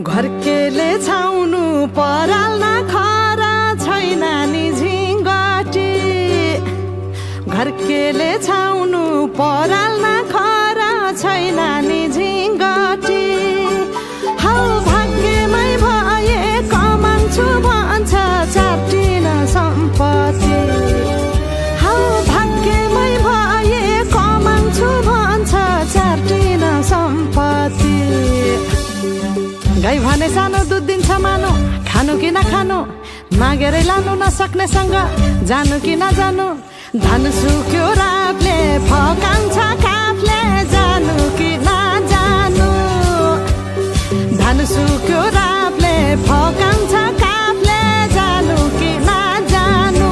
घरकेले छाउनु पराल्न खरा छैन नि झिङ्गटी घरकेले छाउनु पराल्न खरा छैन नि झिङ्गटी हौ भाग्यमै भए कमाउँछु भन्छ चाटिन सम्पत्ति हौ भाग्यमै भए कमाउँछु भन्छ चाटिन सम्पत्ति गाई भने सानो दुध दिन्छ मानु खानु कि नखानु मागेरै लानु नसक्नेसँग जानु कि नजानु धन सुक्यो रातले फकाउँछ काफले जानु कि नजानु धन सुक्यो रातले फकाउँछ काफले जानु कि नजानु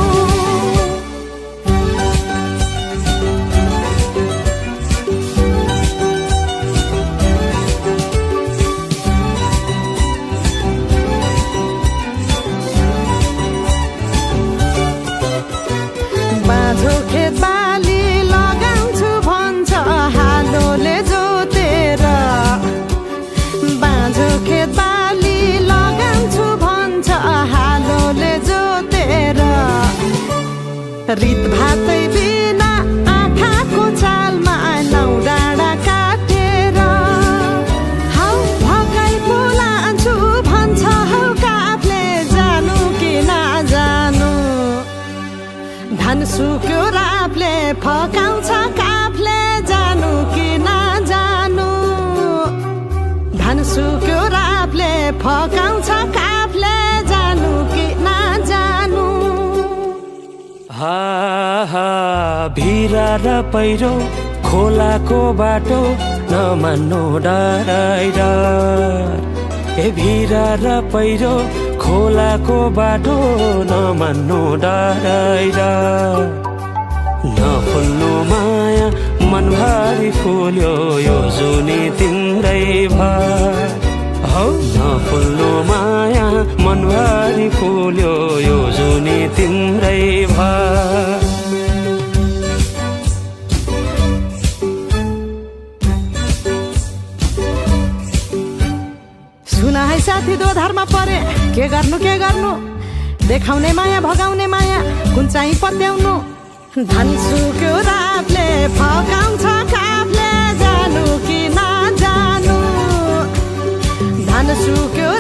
बाँझो खेत बाली लगाउँछु भन्छ हालोले जोतेर बाँझो खेत बाली लगाउँछु भन्छ हालोले जोतेर रित भातै बिना आँखाको चालमा नौ डाँडा काटेर हौ भगाइ बोलान्छु भन्छ हौ काफले जानु कि नजानु धन सुक्यो रापले फकाउँछ काफले जानु कि नजानु धन सुक्यो रापले फकाउँछ काफले जानु कि नजानु हा हा भिरा र पहिरो खोलाको बाटो नमान्नु डराइ डर ए भिरा र पहिरो खोलाको बाटो नमान्नु डराइ डर नफुल्नु माया मनभरि फुल्यो यो जुनी तिम्रै भर हौ नफुल्नु माया मनभरि फुल्यो यो जुनी तिम्रै भर सुना है साथी दोधारमा परे के गर्नु देखाउने माया भगाउने माया कुन चाहिँ पत्याउनु धन सुक्यो रातले फकाउँछ काफले जानु कि नजानु धन सुक्यो